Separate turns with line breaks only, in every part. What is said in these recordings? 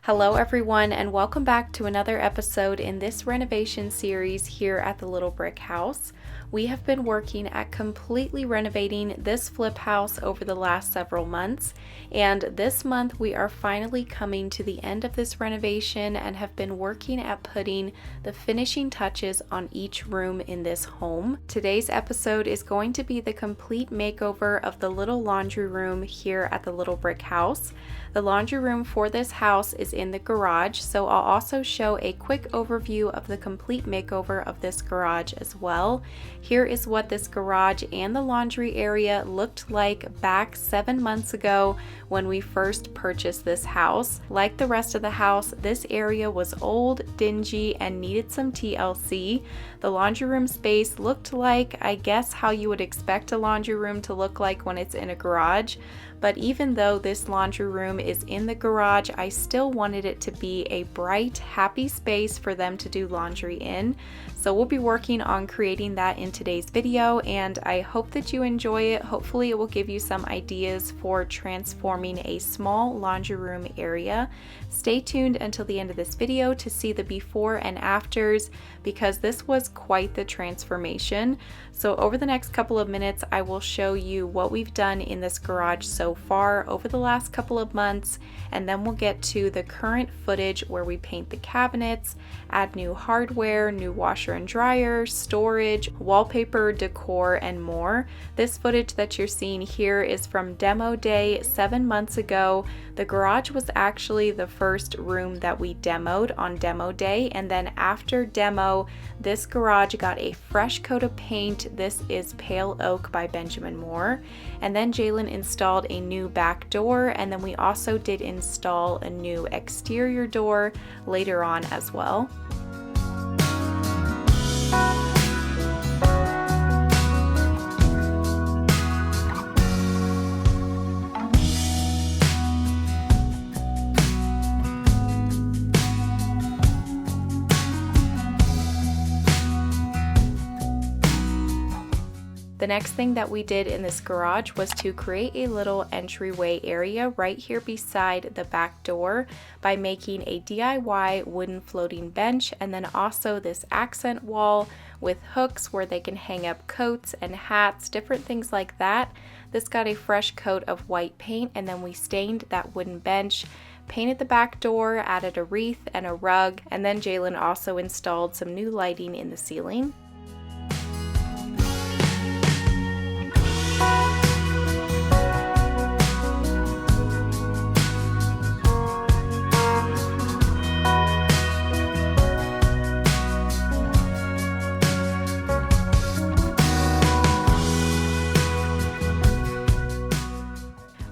Hello everyone, and welcome back to another episode in this renovation series here at the Little Brick House. We have been working at completely renovating this flip house over the last several months, and this month we are finally coming to the end of this renovation and have been working at putting the finishing touches on each room in this home. Today's episode is going to be the complete makeover of the little laundry room here at the Little Brick House. The laundry room for this house is in the garage, so I'll also show a quick overview of the complete makeover of this garage as well. Here is what this garage and the laundry area looked like back 7 months ago when we first purchased this house. Like the rest of the house, this area was old, dingy, and needed some TLC. The laundry room space looked like, I guess, how you would expect a laundry room to look like when it's in a garage. But even though this laundry room is in the garage, I still wanted it to be a bright, happy space for them to do laundry in. So we'll be working on creating that in today's video, and I hope that you enjoy it. Hopefully it will give you some ideas for transforming a small laundry room area. Stay tuned until the end of this video to see the before and afters, because this was quite the transformation. So over the next couple of minutes, I will show you what we've done in this garage so far over the last couple of months, and then we'll get to the current footage where we paint the cabinets, add new hardware, new washer and dryer, storage, wallpaper, decor, and more. This footage that you're seeing here is from demo day 7 months ago. The garage was actually the first room that we demoed on demo day, and then after demo, this garage got a fresh coat of paint. This is Pale Oak by Benjamin Moore. And then Jalen installed a new back door, and then we also did install a new exterior door later on as well. The next thing that we did in this garage was to create a little entryway area right here beside the back door by making a DIY wooden floating bench, and then also this accent wall with hooks where they can hang up coats and hats, different things like that. This got a fresh coat of white paint, and then we stained that wooden bench, painted the back door, added a wreath and a rug, and then Jalen also installed some new lighting in the ceiling.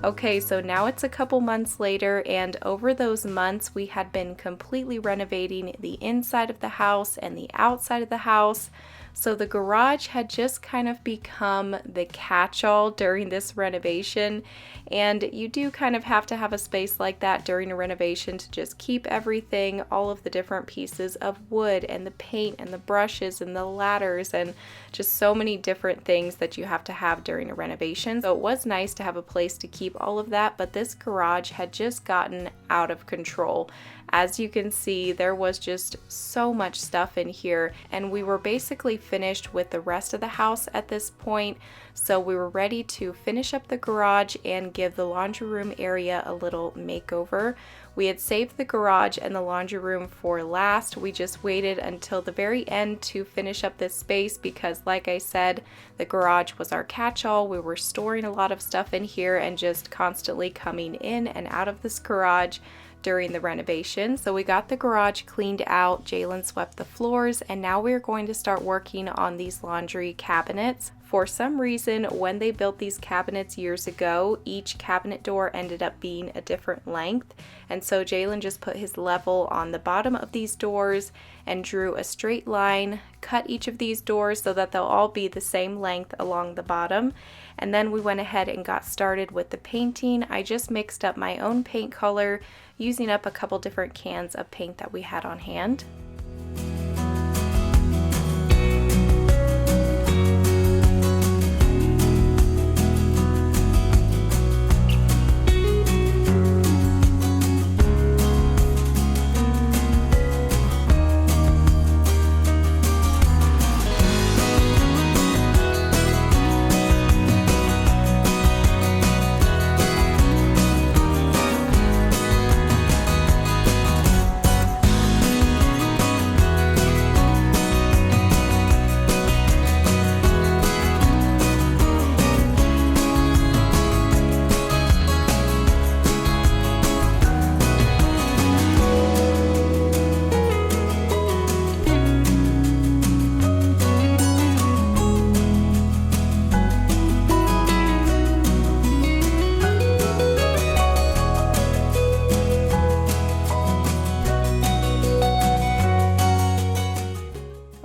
Okay, so now it's a couple months later, and over those months we had been completely renovating the inside of the house and the outside of the house. So the garage had just kind of become the catch-all during this renovation, and you do kind of have to have a space like that during a renovation to just keep everything, all of the different pieces of wood and the paint and the brushes and the ladders and just so many different things that you have to have during a renovation. So it was nice to have a place to keep all of that, but this garage had just gotten out of control. As you can see, there was just so much stuff in here, and we were basically finished with the rest of the house at this point. So we were ready to finish up the garage and give the laundry room area a little makeover. We had saved the garage and the laundry room for last. We just waited until the very end to finish up this space because, like I said, the garage was our catch-all. We were storing a lot of stuff in here and just constantly coming in and out of this garage during the renovation. So we got the garage cleaned out, Jalen swept the floors, and now we're going to start working on these laundry cabinets. For some reason, when they built these cabinets years ago, each cabinet door ended up being a different length, and so Jalen just put his level on the bottom of these doors and drew a straight line, cut each of these doors so that they'll all be the same length along the bottom. And then we went ahead and got started with the painting. I just mixed up my own paint color using up a couple different cans of paint that we had on hand.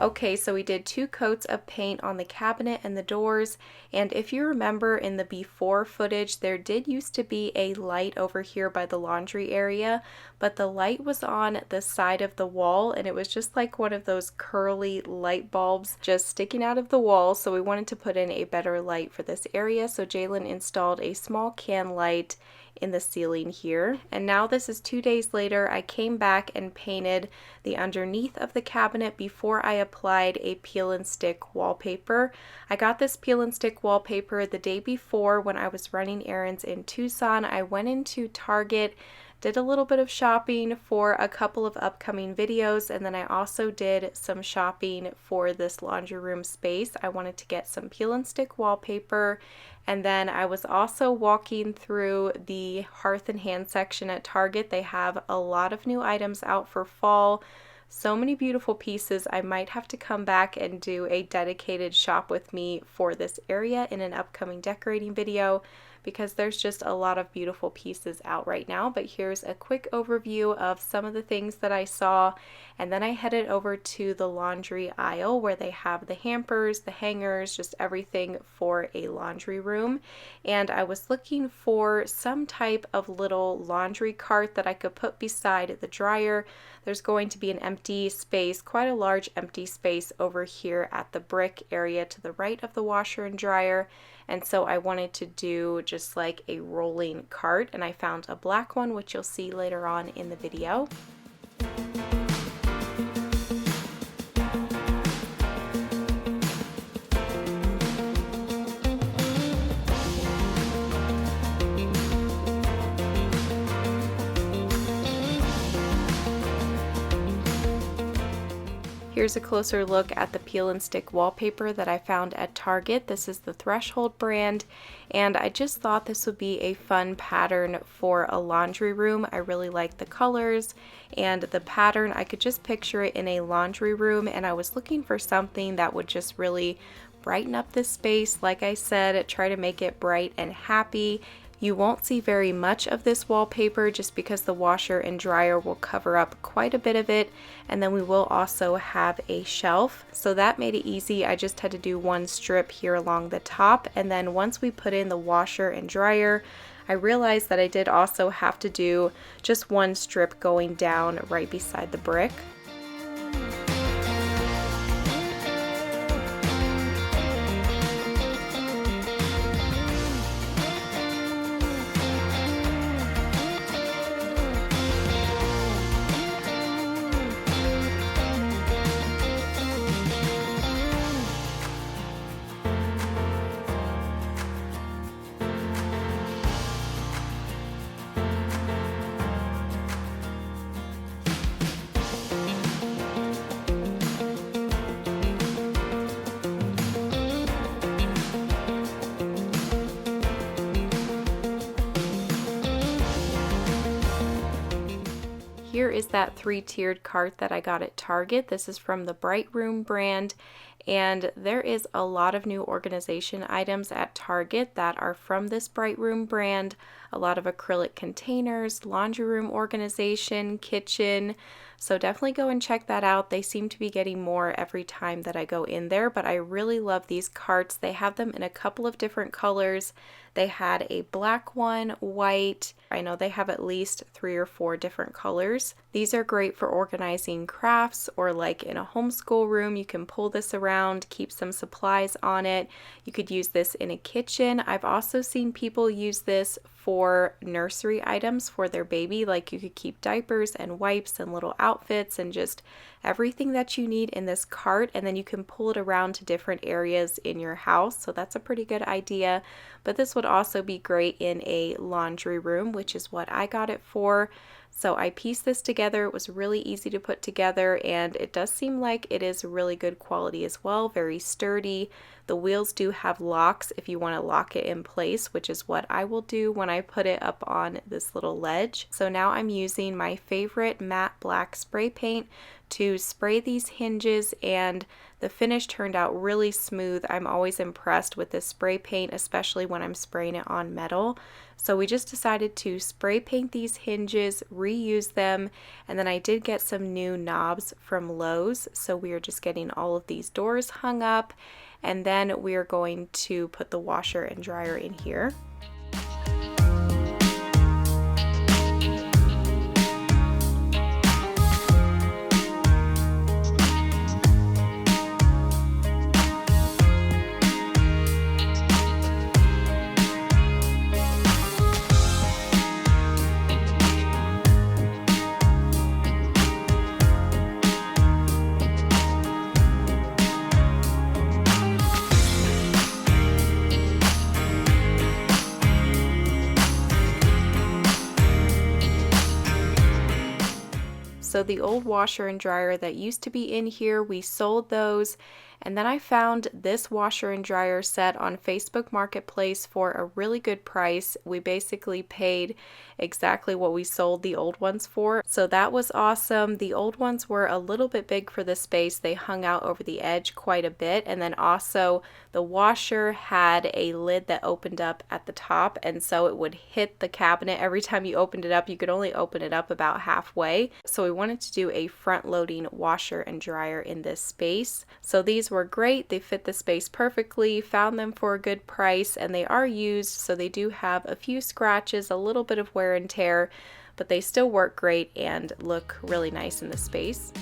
Okay, so we did 2 coats of paint on the cabinet and the doors, and if you remember in the before footage, there did used to be a light over here by the laundry area, but the light was on the side of the wall, and it was just like one of those curly light bulbs just sticking out of the wall, so we wanted to put in a better light for this area, so Jalen installed a small can light in the ceiling here. And now this is 2 days later. I came back and painted the underneath of the cabinet before I applied a peel and stick wallpaper. I got this peel and stick wallpaper the day before when I was running errands in Tucson. I went into Target, did a little bit of shopping for a couple of upcoming videos, and then I also did some shopping for this laundry room space. I wanted to get some peel and stick wallpaper, and then I was also walking through the hearth and hand section at Target. They have a lot of new items out for fall. So many beautiful pieces. I might have to come back and do a dedicated shop with me for this area in an upcoming decorating video, because there's just a lot of beautiful pieces out right now. But here's a quick overview of some of the things that I saw, and then I headed over to the laundry aisle where they have the hampers, the hangers, just everything for a laundry room. And I was looking for some type of little laundry cart that I could put beside the dryer. There's going to be an empty space, quite a large empty space over here at the brick area to the right of the washer and dryer. And so I wanted to do just like a rolling cart, and I found a black one, which you'll see later on in the video. Here's a closer look at the peel and stick wallpaper that I found at Target. This is the Threshold brand, and I just thought this would be a fun pattern for a laundry room. I really like the colors and the pattern. I could just picture it in a laundry room, and I was looking for something that would just really brighten up this space. Like I said, try to make it bright and happy. You won't see very much of this wallpaper just because the washer and dryer will cover up quite a bit of it, and then we will also have a shelf, so that made it easy. I just had to do one strip here along the top, and then once we put in the washer and dryer, I realized that I did also have to do just one strip going down right beside the brick. Here is that 3-tiered cart that I got at Target. This is from the Bright Room brand, and there is a lot of new organization items at Target that are from this Bright Room brand. A lot of acrylic containers, laundry room organization, kitchen. So definitely go and check that out. They seem to be getting more every time that I go in there, but I really love these carts. They have them in a couple of different colors. They had a black one, white. I know they have at least 3 or 4 different colors. These are great for organizing crafts, or like in a homeschool room, you can pull this around, keep some supplies on it. You could use this in a kitchen. I've also seen people use this for nursery items for their baby, like you could keep diapers and wipes and little outfits and just everything that you need in this cart, and then you can pull it around to different areas in your house, so that's a pretty good idea. But this would also be great in a laundry room, which is what I got it for. So I pieced this together. It was really easy to put together, and it does seem like it is really good quality as well, very sturdy. The wheels do have locks if you want to lock it in place, which is what I will do when I put it up on this little ledge. So now I'm using my favorite matte black spray paint to spray these hinges, and the finish turned out really smooth. I'm always impressed with this spray paint, especially when I'm spraying it on metal. So we just decided to spray paint these hinges, reuse them, and then I did get some new knobs from Lowe's. So we are just getting all of these doors hung up, and then we are going to put the washer and dryer in here. So the old washer and dryer that used to be in here, we sold those, and then I found this washer and dryer set on Facebook Marketplace for a really good price. We basically paid exactly what we sold the old ones for, so that was awesome. The old ones were a little bit big for the space. They hung out over the edge quite a bit, and then also the washer had a lid that opened up at the top, and so it would hit the cabinet every time you opened it up. You could only open it up about halfway, so we wanted to do a front-loading washer and dryer in this space. So these were great. They fit the space perfectly, found them for a good price, and they are used, so they do have a few scratches, a little bit of wear and tear, but they still work great and look really nice in the space.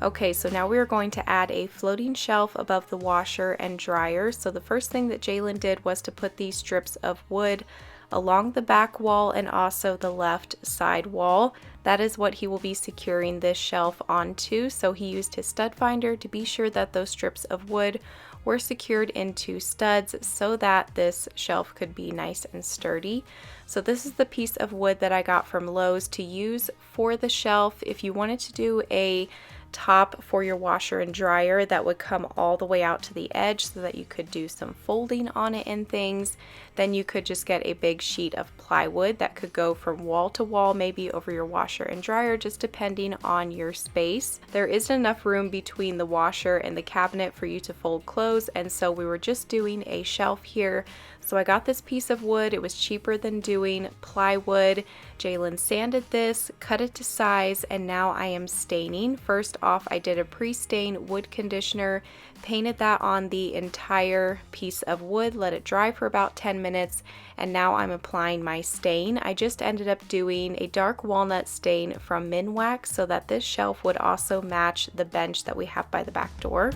Okay, so now we are going to add a floating shelf above the washer and dryer. So the first thing that Jalen did was to put these strips of wood along the back wall and also the left side wall. That is what he will be securing this shelf onto. So he used his stud finder to be sure that those strips of wood were secured into studs so that this shelf could be nice and sturdy. So this is the piece of wood that I got from Lowe's to use for the shelf. If you wanted to do a top for your washer and dryer that would come all the way out to the edge so that you could do some folding on it and things, then you could just get a big sheet of plywood that could go from wall to wall, maybe over your washer and dryer, just depending on your space. There isn't enough room between the washer and the cabinet for you to fold clothes, and so we were just doing a shelf here. So I got this piece of wood. It was cheaper than doing plywood. Jalen sanded this, cut it to size, and now I am staining. First off, I did a pre-stain wood conditioner, painted that on the entire piece of wood, let it dry for about 10 minutes, and now I'm applying my stain. I just ended up doing a dark walnut stain from Minwax so that this shelf would also match the bench that we have by the back door.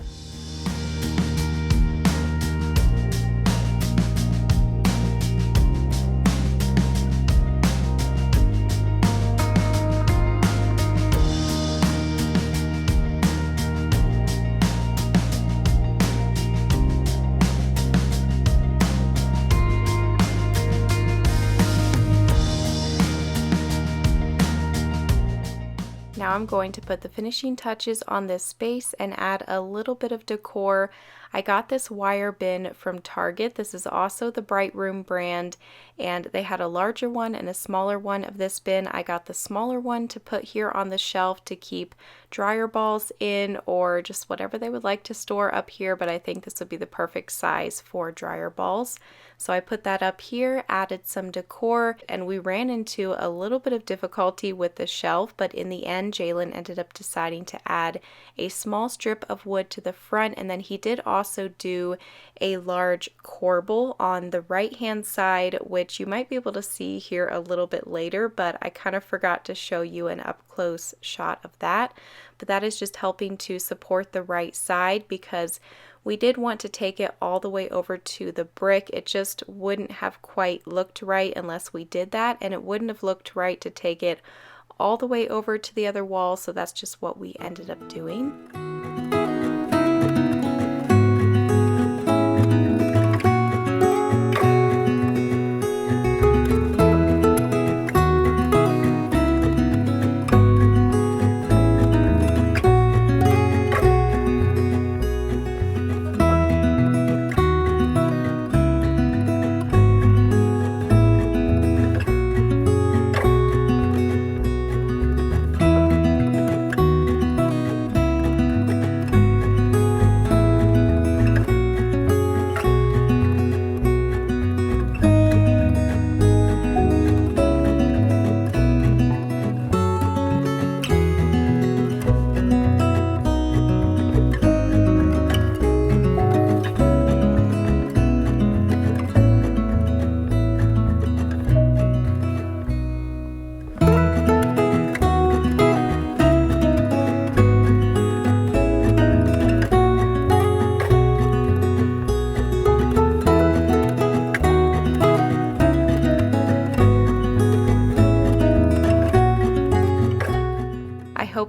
Now I'm going to put the finishing touches on this space and add a little bit of decor. I got this wire bin from Target. This is also the Bright Room brand, and they had a larger one and a smaller one of this bin. I got the smaller one to put here on the shelf to keep dryer balls in or just whatever they would like to store up here, but I think this would be the perfect size for dryer balls. So I put that up here, added some decor, and we ran into a little bit of difficulty with the shelf, but in the end, Jalen ended up deciding to add a small strip of wood to the front, and then he did also do a large corbel on the right-hand side, which you might be able to see here a little bit later, but I kind of forgot to show you an up-close shot of that. But that is just helping to support the right side because we did want to take it all the way over to the brick. It just wouldn't have quite looked right unless we did that, and it wouldn't have looked right to take it all the way over to the other wall, so that's just what we ended up doing.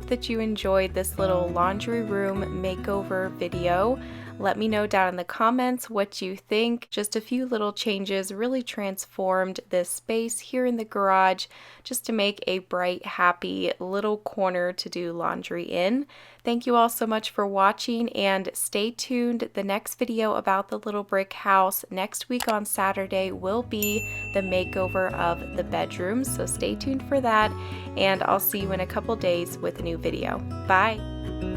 that you enjoyed this little laundry room makeover video. Let me know down in the comments what you think. Just a few little changes really transformed this space here in the garage just to make a bright, happy little corner to do laundry in. Thank you all so much for watching, and stay tuned. The next video about the little brick house next week on Saturday will be the makeover of the bedrooms, so stay tuned for that, and I'll see you in a couple days with a new video. Bye!